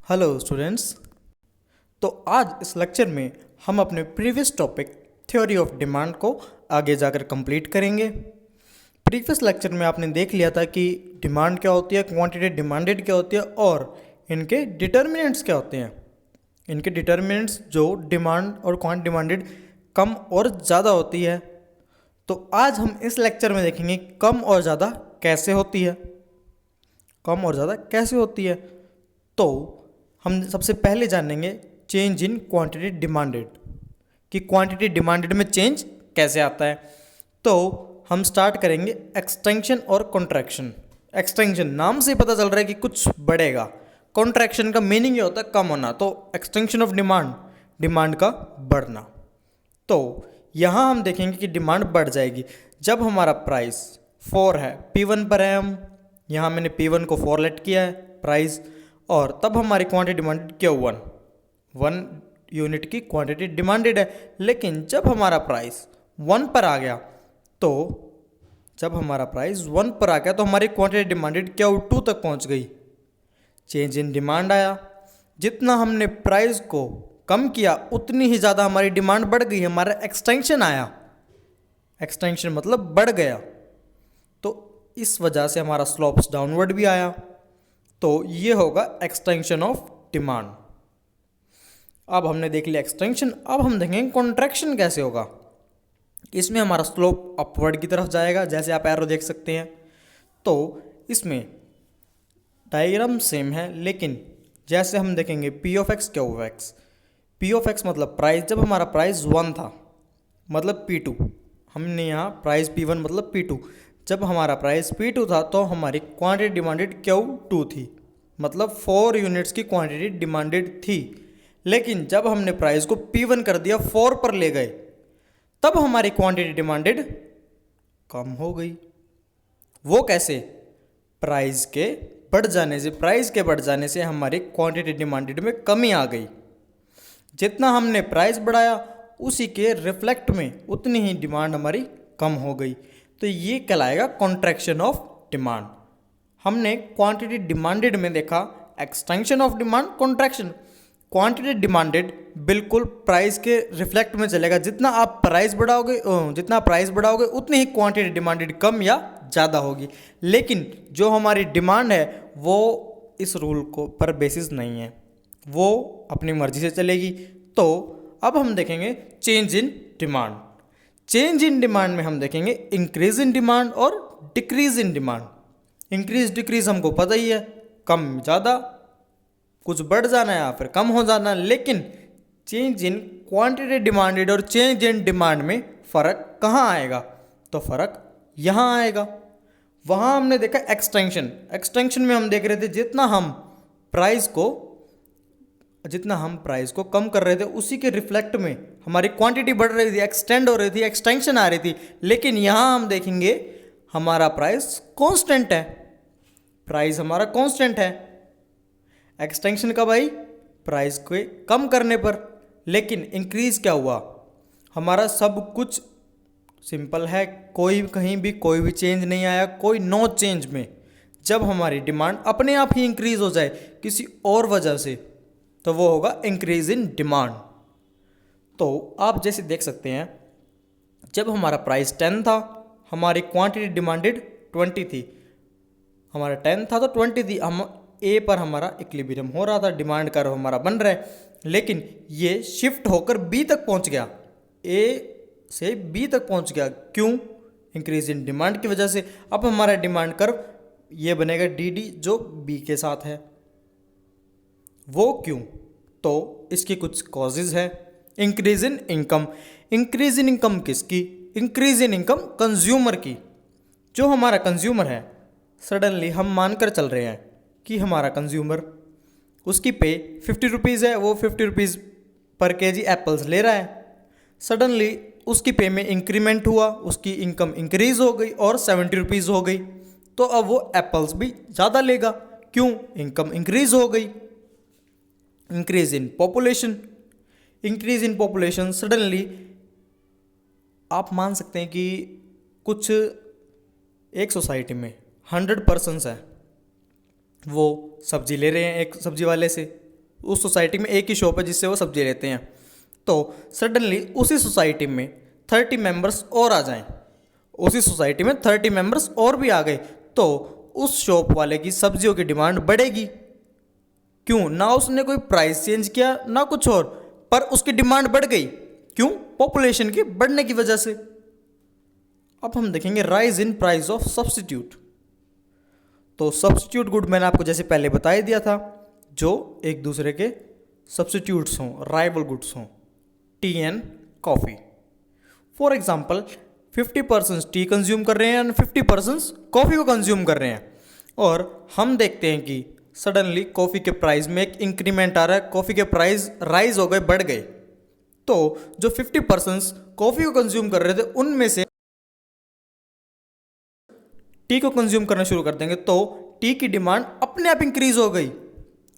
Hello students. तो आज इस लेक्चर में हम अपने previous topic theory of demand को आगे जाकर कंप्लीट करेंगे। प्रीवियस लेक्चर में आपने देख लिया था कि डिमांड क्या होती है, क्वांटिटी डिमांडेड क्या होती है और इनके डिटर्मिनेंट्स क्या होते हैं। इनके डिटर्मिनेंट्स जो डिमांड और क्वांटिटी डिमांडेड कम और ज़्यादा होती है। तो आज हम इस लेक्चर में देखेंगे कम और ज़्यादा कैसे होती है, कम और ज़्यादा कैसे होती है। तो हम सबसे पहले जानेंगे चेंज इन क्वांटिटी डिमांडेड, कि क्वांटिटी डिमांडेड में चेंज कैसे आता है। तो हम स्टार्ट करेंगे एक्सटेंशन और कॉन्ट्रैक्शन। एक्सटेंशन नाम से पता चल रहा है कि कुछ बढ़ेगा, कॉन्ट्रैक्शन का मीनिंग ये होता है कम होना। तो एक्सटेंशन ऑफ डिमांड, डिमांड का बढ़ना। तो यहाँ हम देखेंगे कि डिमांड बढ़ जाएगी जब हमारा प्राइस 4 है, P1 पर है। हम यहाँ मैंने P1 को 4 लेट किया है प्राइस, और तब हमारी क्वांटिटी डिमांडेड क्या 1 यूनिट की क्वांटिटी डिमांडेड है। लेकिन जब हमारा प्राइस 1 पर आ गया, तो जब हमारा प्राइस 1 पर आ गया तो हमारी क्वांटिटी डिमांडेड क्या 2 तक पहुंच गई। चेंज इन डिमांड आया। जितना हमने प्राइस को कम किया उतनी ही ज़्यादा हमारी डिमांड बढ़ गई, हमारा एक्सटेंशन आया। एक्सटेंशन मतलब बढ़ गया, तो इस वजह से हमारा स्लोप्स डाउनवर्ड भी आया। तो ये होगा एक्सटेंशन ऑफ डिमांड। अब हमने देख लिया एक्सटेंशन, अब हम देखेंगे कॉन्ट्रैक्शन कैसे होगा। इसमें हमारा स्लोप अपवर्ड की तरफ जाएगा, जैसे आप एरो देख सकते हैं। तो इसमें डायग्राम सेम है, लेकिन जैसे हम देखेंगे P ऑफ एक्स क्या हुआ एक्स। P ऑफ एक्स मतलब प्राइस, जब हमारा प्राइस 1 था मतलब P2, हमने यहाँ प्राइस P1 मतलब P2। जब हमारा प्राइस P2 था तो हमारी क्वांटिटी डिमांडेड क्यू 2 थी, मतलब 4 यूनिट्स की क्वांटिटी डिमांडेड थी। लेकिन जब हमने प्राइस को P1 कर दिया, 4 पर ले गए, तब हमारी क्वांटिटी डिमांडेड कम हो गई। वो कैसे? प्राइस के बढ़ जाने से, प्राइस के बढ़ जाने से हमारी क्वांटिटी डिमांडेड में कमी आ गई। जितना हमने प्राइस बढ़ाया उसी के रिफ्लेक्ट में उतनी ही डिमांड हमारी कम हो गई। तो ये कहलाएगा कॉन्ट्रैक्शन ऑफ डिमांड। हमने क्वांटिटी डिमांडेड में देखा extension of demand, contraction. Quantity demanded बिल्कुल प्राइस के रिफ्लेक्ट में चलेगा। जितना आप प्राइस बढ़ाओगे उतनी ही क्वांटिटी डिमांडेड कम या ज़्यादा होगी। लेकिन जो हमारी डिमांड है वो इस रूल को पर बेसिस नहीं है, वो अपनी मर्जी से चलेगी। तो अब हम देखेंगे change in demand. Change in demand में हम देखेंगे इंक्रीज इन डिमांड और decrease in demand. Increase decrease हमको पता ही है, कम ज़्यादा, कुछ बढ़ जाना है या फिर कम हो जाना। लेकिन चेंज इन क्वांटिटी डिमांडेड और चेंज इन डिमांड में फ़र्क कहाँ आएगा? तो फ़र्क यहाँ आएगा। वहाँ हमने देखा एक्सटेंशन। एक्सटेंशन में हम देख रहे थे जितना हम प्राइस को कम कर रहे थे उसी के रिफ्लेक्ट में हमारी क्वांटिटी बढ़ रही थी, एक्सटेंड हो रही थी, एक्सटेंशन आ रही थी। लेकिन यहाँ हम देखेंगे हमारा प्राइस कांस्टेंट है, प्राइस हमारा कांस्टेंट है। एक्सटेंशन कब आई? प्राइस को कम करने पर। लेकिन इंक्रीज क्या हुआ? हमारा सब कुछ सिंपल है, कोई कहीं भी कोई भी चेंज नहीं आया, कोई नो चेंज में। जब हमारी डिमांड अपने आप ही इंक्रीज हो जाए किसी और वजह से, तो वो होगा इंक्रीज इन डिमांड। तो आप जैसे देख सकते हैं, जब हमारा प्राइस 10 था, हमारी क्वांटिटी डिमांडेड 20 थी। हमारा 10 था तो 20 थी। हम ए पर हमारा इक्विलिब्रियम हो रहा था, डिमांड कर्व हमारा बन रहा है। लेकिन ये शिफ्ट होकर बी तक पहुंच गया, ए से बी तक पहुंच गया। क्यों? इंक्रीज इन डिमांड की वजह से। अब हमारा डिमांड कर्व ये बनेगा डी डी, जो बी के साथ है। वो क्यों? तो इसकी कुछ कॉजेज है। Increase in income. Increase in income किसकी? इंक्रीज इन इनकम कंज्यूमर की। जो हमारा कंज्यूमर है, सडनली हम मानकर चल रहे हैं कि हमारा कंज्यूमर, उसकी पे 50 रुपीज़ है, वो 50 रुपीज़ पर केजी एप्पल्स ले रहा है। सडनली उसकी पे में इंक्रीमेंट हुआ, उसकी इनकम इंक्रीज हो गई और 70 रुपीज़ हो गई। तो अब वो एप्पल्स भी ज़्यादा लेगा। क्यों? इनकम इंक्रीज हो गई। Increase in population. Increase in population, suddenly आप मान सकते हैं कि कुछ एक सोसाइटी में 100 पर्सन्स है, वो सब्जी ले रहे हैं एक सब्जी वाले से, उस सोसाइटी में एक ही शॉप है जिससे वो सब्जी लेते हैं, तो सडनली उसी सोसाइटी में 30 मेंबर्स और आ जाएं, उसी सोसाइटी में 30 मेंबर्स और भी आ गए, तो उस शॉप वाले की सब्जियों की डिमांड बढ़ेगी। क्यों? ना उसने कोई प्राइस चेंज किया ना कुछ और, पर उसकी डिमांड बढ़ गई। क्यों? पॉपुलेशन के बढ़ने की वजह से। अब हम देखेंगे rise in price of substitute. तो सब्स्टिट्यूट गुड मैंने आपको जैसे पहले बता ही दिया था, जो एक दूसरे के सब्स्टिट्यूट्स हों, राइवल गुड्स हों, T and coffee. For example 50% T consume कर रहे हैं एंड 50% कॉफ़ी को कंज्यूम कर रहे हैं, और हम देखते हैं कि सडनली कॉफ़ी के प्राइस में एक इंक्रीमेंट आ रहा है, कॉफ़ी के प्राइस राइज हो गए, बढ़ गए। तो जो 50% कॉफ़ी को कंज्यूम कर रहे थे उनमें से टी को कंज्यूम करना शुरू कर देंगे, तो टी की डिमांड अपने आप इंक्रीज हो गई।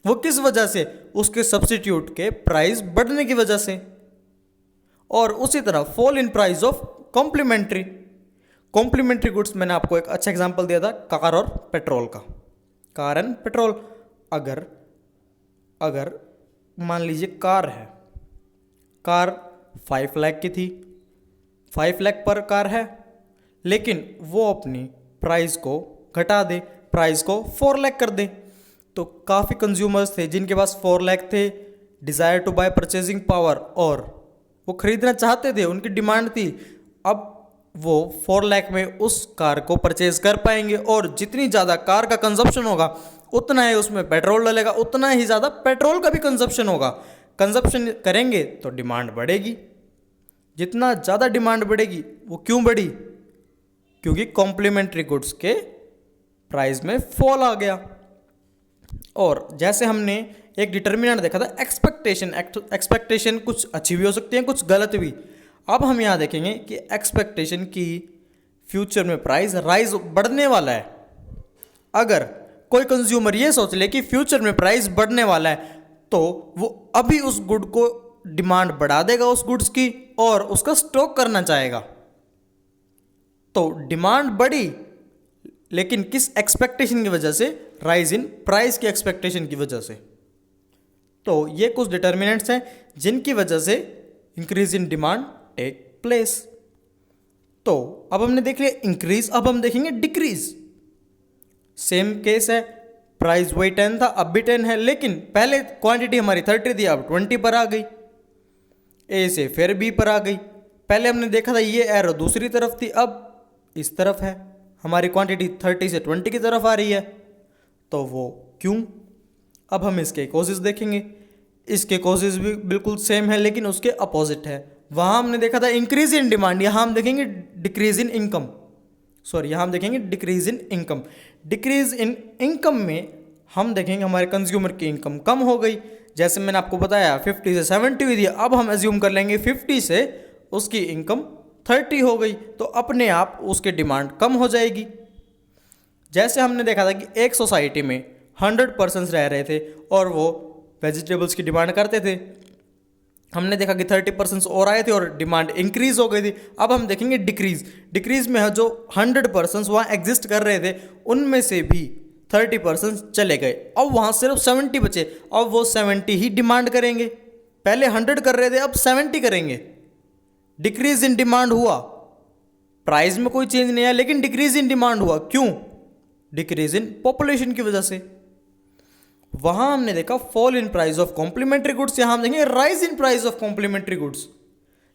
वो किस वजह से? उसके सब्स्टिट्यूट के प्राइस बढ़ने की वजह से। और उसी तरह fall in price of complementary. Complementary goods मैंने आपको एक अच्छा एग्जांपल दिया था कार और पेट्रोल का। कार एंड पेट्रोल, अगर मान लीजिए कार है, कार 5 लाख की थी, 5 लाख पर कार है, लेकिन वो अपनी प्राइस को घटा दे, प्राइस को 4 लाख कर दे, तो काफ़ी कंज्यूमर्स थे जिनके पास 4 लाख थे, desire to buy purchasing power, और वो खरीदना चाहते थे, उनकी डिमांड थी। अब वो 4 लाख में उस कार को परचेज कर पाएंगे, और जितनी ज़्यादा कार का कंजप्शन होगा उतना ही उसमें पेट्रोल डलेगा, उतना ही ज़्यादा पेट्रोल का भी कंजप्शन होगा। कंजप्शन करेंगे तो डिमांड बढ़ेगी। जितना ज़्यादा डिमांड बढ़ेगी, वो क्यों बढ़ी? क्योंकि कॉम्प्लीमेंट्री गुड्स के प्राइस में फॉल आ गया। और जैसे हमने एक डिटर्मिनेंट देखा था एक्सपेक्टेशन, एक्सपेक्टेशन कुछ अच्छी भी हो सकती है, कुछ गलत भी। अब हम यहाँ देखेंगे कि एक्सपेक्टेशन की फ्यूचर में प्राइस राइज बढ़ने वाला है। अगर कोई कंज्यूमर ये सोच ले कि फ्यूचर में प्राइस बढ़ने वाला है, तो वो अभी उस गुड को डिमांड बढ़ा देगा उस गुड्स की, और उसका स्टॉक करना चाहेगा। तो डिमांड बढ़ी, लेकिन किस एक्सपेक्टेशन की वजह से? राइज इन प्राइस की एक्सपेक्टेशन की वजह से। तो ये कुछ डिटर्मिनेंट्स हैं जिनकी वजह से increase in demand take place. तो अब हमने देख लिया इंक्रीज, अब हम देखेंगे डिक्रीज। सेम केस है, प्राइस वही 10 था, अब भी 10 है, लेकिन पहले क्वांटिटी हमारी 30 थी, अब 20 पर आ गई, ए से फिर बी पर आ गई। पहले हमने देखा था ये एरो दूसरी तरफ थी, अब इस तरफ है, हमारी क्वांटिटी 30 से 20 की तरफ आ रही है। तो वो क्यों? अब हम इसके कॉजेज देखेंगे। इसके कॉजेज भी बिल्कुल सेम है, लेकिन उसके अपोजिट है। वहाँ हमने देखा था इंक्रीज इन डिमांड, यहाँ हम देखेंगे डिक्रीज इन इनकम। यहाँ हम देखेंगे decrease in income. Decrease in income में हम देखेंगे हमारे कंज्यूमर की इनकम कम हो गई। जैसे मैंने आपको बताया 50 से 70 हुई थी, अब हम एज्यूम कर लेंगे 50 से उसकी इनकम 30 हो गई, तो अपने आप उसकी डिमांड कम हो जाएगी। जैसे हमने देखा था कि एक सोसाइटी में 100% रह रहे थे और वो वेजिटेबल्स की डिमांड करते थे, हमने देखा कि 30% और आए थे और डिमांड इंक्रीज हो गई थी। अब हम देखेंगे डिक्रीज। डिक्रीज में जो 100% वहाँ एग्जिस्ट कर रहे थे, उनमें से भी 30% चले गए, अब वहाँ सिर्फ 70 बचे। अब वो 70 ही डिमांड करेंगे, पहले 100 कर रहे थे, अब 70 करेंगे। डिक्रीज इन डिमांड हुआ, प्राइस में कोई चेंज नहीं आया, लेकिन डिक्रीज इन डिमांड हुआ। क्यों? डिक्रीज इन पॉपुलेशन की वजह से। वहां हमने देखा fall in price of complementary goods, यहां हम देखेंगे rise in price of complementary goods.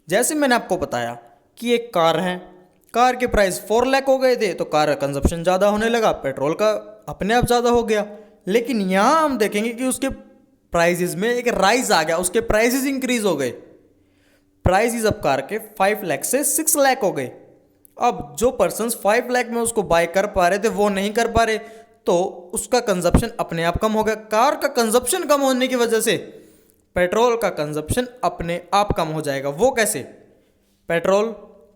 जैसे मैंने आपको बताया कि एक कार है, कार के प्राइस 4 लाख हो गए थे, तो कार का कंजप्शन ज़्यादा होने लगा, पेट्रोल का अपने आप ज़्यादा हो गया। लेकिन यहाँ हम देखेंगे कि उसके प्राइजेज में एक राइज आ गया, उसके प्राइजेज इंक्रीज हो गए। प्राइजेज अब कार के 5 लाख से 6 लाख हो गए। अब जो पर्सन 5 लाख में उसको बाय कर पा रहे थे वो नहीं कर पा रहे, तो उसका कंजप्शन अपने आप कम हो गया। कार का कंजप्शन कम होने की वजह से पेट्रोल का कंजप्शन अपने आप कम हो जाएगा। वो कैसे? पेट्रोल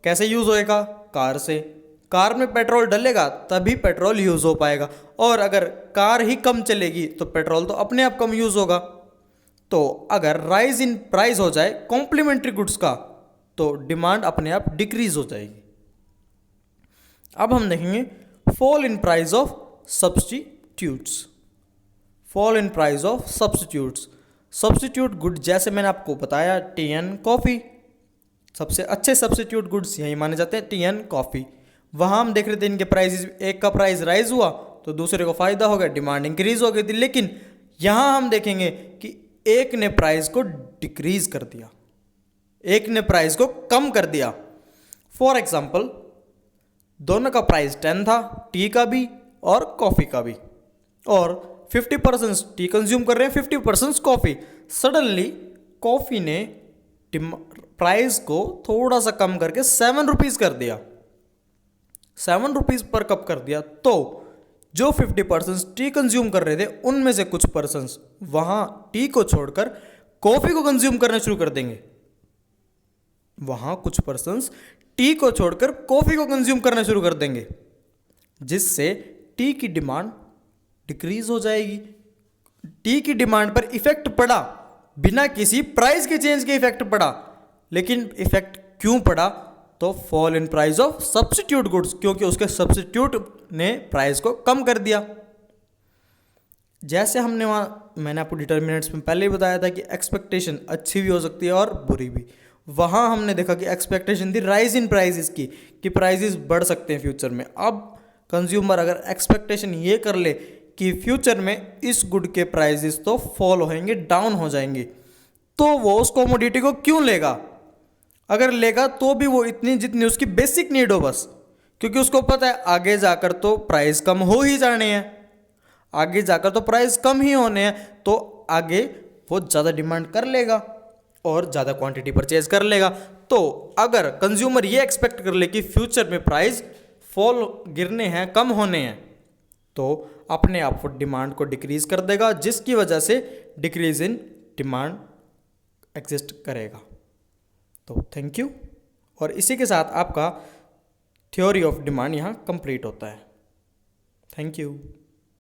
कैसे यूज़ होएगा? कार से। कार में पेट्रोल डलेगा तभी पेट्रोल यूज़ हो पाएगा, और अगर कार ही कम चलेगी तो पेट्रोल तो अपने आप कम यूज़ होगा। तो अगर राइज इन प्राइस हो जाए कॉम्प्लीमेंट्री गुड्स का, तो डिमांड अपने आप डिक्रीज हो जाएगी। अब हम देखेंगे fall in price of substitutes. Fall in price of substitutes, substitute good जैसे मैंने आपको बताया टी एंड कॉफ़ी, सबसे अच्छे सब्स्टिट्यूट गुड्स यही माने जाते हैं टी एंड कॉफ़ी। वहाँ हम देख रहे थे इनके प्राइसेस, एक का प्राइस राइज हुआ तो दूसरे को फ़ायदा हो गया, डिमांड इंक्रीज हो गई थी। लेकिन यहाँ हम देखेंगे कि एक ने प्राइस को डिक्रीज कर दिया, एक ने प्राइस को कम कर दिया। फॉर एग्जाम्पल दोनों का प्राइस 10 था, टी का भी और कॉफ़ी का भी, और 50% टी कंज्यूम कर रहे हैं, 50% कॉफ़ी। सडनली कॉफ़ी ने प्राइस को थोड़ा सा कम करके 7 रुपीज़ कर दिया, 7 रुपीज़ पर कप कर दिया। तो जो 50% टी कंज्यूम कर रहे थे उनमें से कुछ पर्सन्स वहाँ टी को छोड़कर कॉफ़ी को कंज्यूम करना शुरू कर देंगे, वहाँ कुछ पर्सन्स टी को छोड़कर कॉफ़ी को कंज्यूम करना शुरू कर देंगे, जिससे टी की डिमांड डिक्रीज हो जाएगी। टी की डिमांड पर इफेक्ट पड़ा, बिना किसी प्राइस के चेंज के इफेक्ट पड़ा। लेकिन इफेक्ट क्यों पड़ा? तो fall in price of substitute goods, क्योंकि उसके सब्स्टिट्यूट ने प्राइस को कम कर दिया। जैसे हमने वहाँ, मैंने आपको डिटर्मिनेंट्स में पहले ही बताया था कि एक्सपेक्टेशन अच्छी भी हो सकती है और बुरी भी। वहाँ हमने देखा कि एक्सपेक्टेशन थी राइज इन प्राइसेस की, कि प्राइसेस बढ़ सकते हैं फ्यूचर में। अब कंज्यूमर अगर एक्सपेक्टेशन ये कर ले कि फ्यूचर में इस गुड के प्राइसेस तो फॉल होंगे, डाउन हो जाएंगे, तो वो उस कमोडिटी को क्यों लेगा? अगर लेगा तो भी वो इतनी जितनी उसकी बेसिक नीड हो बस, क्योंकि उसको पता है आगे जाकर तो प्राइस कम हो ही जाने हैं, आगे जाकर तो प्राइस कम ही होने हैं, तो आगे वो ज़्यादा डिमांड कर लेगा और ज़्यादा क्वांटिटी परचेज कर लेगा। तो अगर कंज्यूमर ये एक्सपेक्ट कर ले कि फ्यूचर में प्राइस फॉल गिरने हैं, कम होने हैं, तो अपने आप वो डिमांड को डिक्रीज कर देगा, जिसकी वजह से डिक्रीज इन डिमांड एग्जिस्ट करेगा। तो थैंक यू, और इसी के साथ आपका थ्योरी ऑफ डिमांड यहाँ कंप्लीट होता है। Thank you.